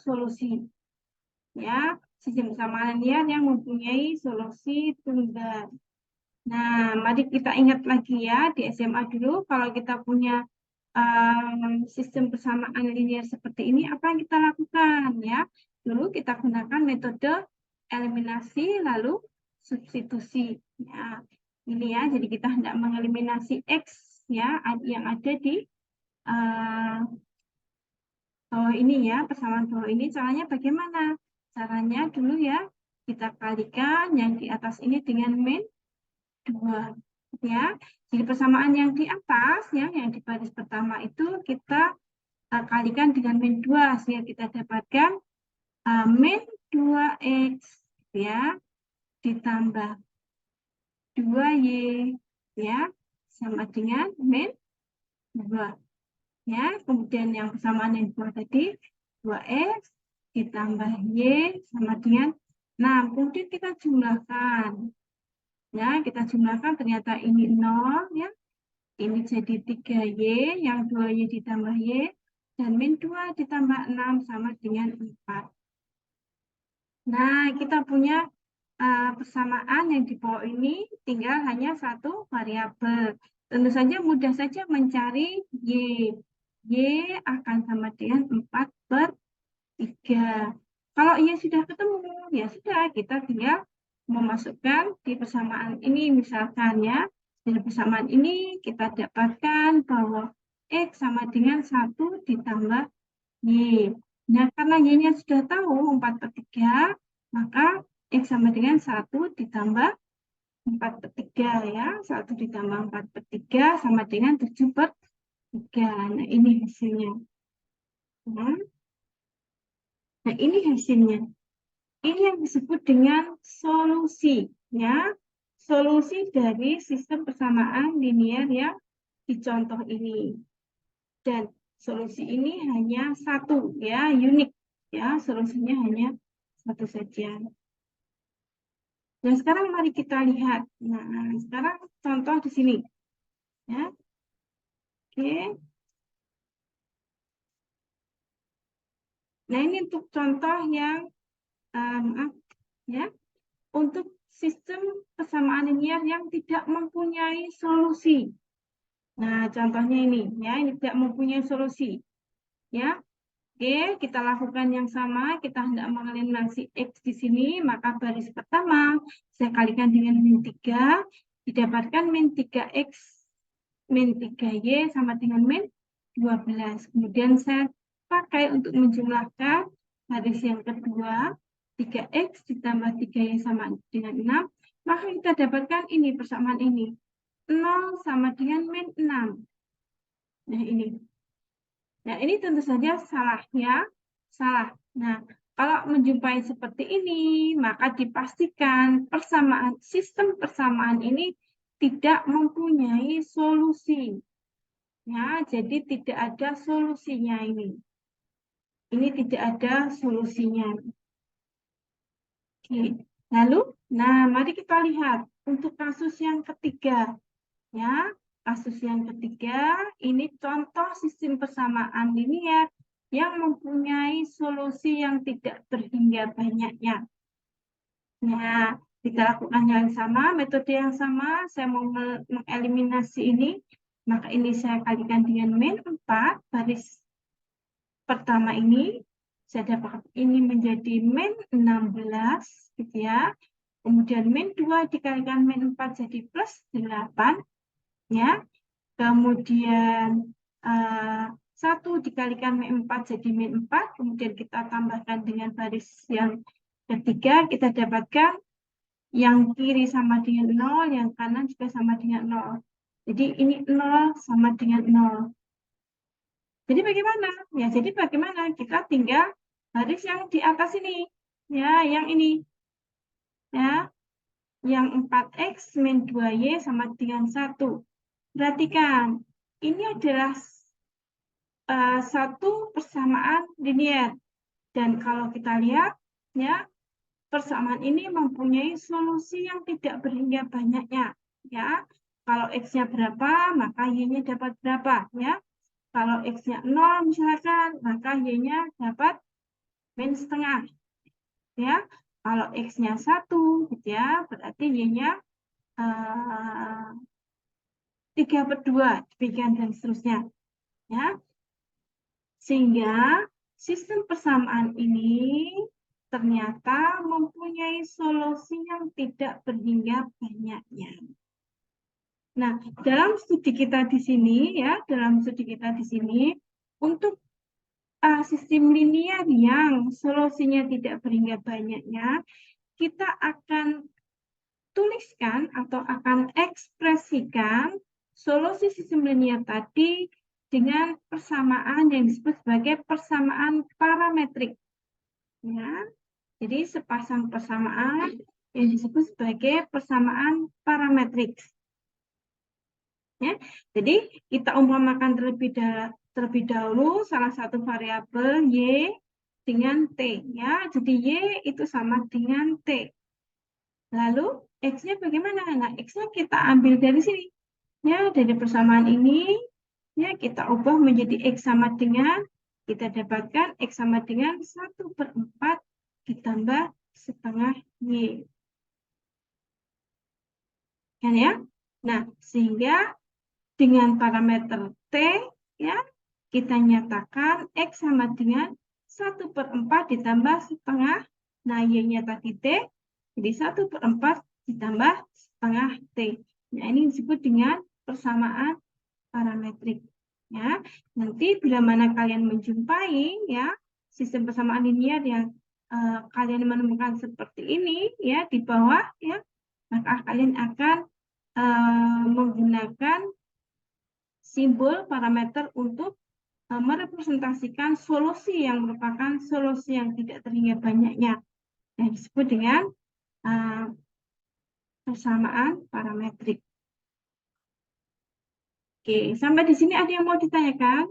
solusi. Ya, sistem persamaan linear yang mempunyai solusi tunggal. Nah, mari kita ingat lagi ya di SMA dulu kalau kita punya sistem persamaan linear seperti ini, apa yang kita lakukan ya? Dulu kita gunakan metode eliminasi lalu substitusi. Ya, ini ya, jadi kita hendak mengeliminasi X ya yang ada di bawah ini ya, persamaan bawah ini. Caranya bagaimana? Caranya dulu ya, kita kalikan yang di atas ini dengan min 2 ya. Jadi persamaan yang di atas ya, yang di baris pertama itu kita kalikan dengan min 2 sehingga kita dapatkan min 2x ya ditambah 2y ya sama dengan min 2 ya. Kemudian yang persamaan yang dua tadi 2x ditambah y sama dengan 6. Kemudian kita jumlahkan. Ya, kita jumlahkan ternyata ini 0 ya. Ini jadi 3y, yang 2y ditambah y, dan min 2 ditambah 6 sama dengan 4. Nah, kita punya persamaan yang di bawah ini tinggal hanya satu variabel. Tentu saja mudah saja mencari y. Y akan sama dengan 4/3. Kalau y sudah ketemu, ya sudah, kita tinggal memasukkan di persamaan ini. Misalkan ya, di persamaan ini kita dapatkan bahwa X sama dengan 1 ditambah Y. Nah, karena Y-nya sudah tahu 4/3, maka X sama dengan 1 ditambah 4/3 ya. 1 ditambah 4/3 sama dengan 7/3. Nah, ini hasilnya. Nah, ini hasilnya. Ini yang disebut dengan solusi, ya. Solusi dari sistem persamaan linear yang di contoh ini. Dan solusi ini hanya satu, ya, unik, ya. Solusinya hanya satu saja. Nah, sekarang mari kita lihat. Nah, sekarang contoh di sini, ya. Oke. Nah, ini untuk contoh yang maaf, ya. Untuk sistem persamaan linear yang tidak mempunyai solusi. Nah, contohnya ini, ya, ini tidak mempunyai solusi. Ya, oke, kita lakukan yang sama. Kita hendak mengeliminasi X di sini, maka baris pertama saya kalikan dengan min 3, didapatkan min 3X, min 3Y sama dengan min 12. Kemudian saya pakai untuk menjumlahkan baris yang kedua, 3X ditambah 3Y sama dengan 6, maka kita dapatkan ini persamaan ini. 0 sama dengan min 6. Nah, ini. Nah, ini tentu saja salah ya. Salah. Nah, kalau menjumpai seperti ini, maka dipastikan sistem persamaan ini tidak mempunyai solusi. Ya, jadi tidak ada solusinya ini. Ini tidak ada solusinya. Oke. Lalu, nah mari kita lihat untuk kasus yang ketiga. Ya, kasus yang ketiga, ini contoh sistem persamaan linear yang mempunyai solusi yang tidak berhingga banyaknya. Nah, kita lakukan yang sama, metode yang sama, saya mau mengeliminasi ini, maka ini saya kalikan dengan min 4, baris pertama ini, saya dapat ini menjadi min 16, gitu ya. Kemudian min 2 dikalikan min 4 jadi plus 8, ya. Kemudian 1 dikalikan min 4 jadi min 4, kemudian kita tambahkan dengan baris yang ketiga, kita dapatkan yang kiri sama dengan 0, yang kanan juga sama dengan 0. Jadi ini 0 sama dengan 0. Jadi bagaimana? Ya, jadi bagaimana? Kita tinggal baris yang di atas ini. Ya, yang ini. Ya, yang 4X min 2Y sama dengan 1. Perhatikan, ini adalah satu persamaan linear. Dan kalau kita lihat, ya, persamaan ini mempunyai solusi yang tidak berhingga banyaknya. Ya, kalau X-nya berapa, maka Y-nya dapat berapa. Ya, kalau X-nya 0 misalkan, maka Y-nya dapat min setengah. Ya, kalau X-nya 1, gitu ya, berarti Y-nya 3/2, demikian dan seterusnya. Ya, sehingga sistem persamaan ini ternyata mempunyai solusi yang tidak berhingga banyaknya. Nah, dalam studi kita di sini, ya, untuk sistem linier yang solusinya tidak berhingga banyaknya, kita akan tuliskan atau akan ekspresikan solusi sistem linier tadi dengan persamaan yang disebut sebagai persamaan parametrik. Ya, jadi sepasang persamaan yang disebut sebagai persamaan parametrik. Ya, jadi kita umpamakan terlebih dahulu salah satu variabel Y dengan T. Ya, jadi Y itu sama dengan T. Lalu X-nya bagaimana? Nah, X-nya kita ambil dari sini. Ya, dari persamaan ini, ya kita ubah menjadi X sama dengan, kita dapatkan X sama dengan 1/4 ditambah setengah Y. Kan ya? Nah, sehingga dengan parameter T, ya, kita nyatakan X sama dengan 1/4 ditambah setengah, nah Y-nya tadi T, jadi 1/4 ditambah setengah T. Nah, ini disebut dengan persamaan parametrik. Ya, nanti bila mana kalian menjumpai ya sistem persamaan linier yang kalian menemukan seperti ini ya di bawah ya, maka kalian akan menggunakan simbol parameter untuk merepresentasikan solusi yang merupakan solusi yang tidak terhingga banyaknya yang disebut dengan persamaan parametrik. Oke, sampai di sini ada yang mau ditanyakan?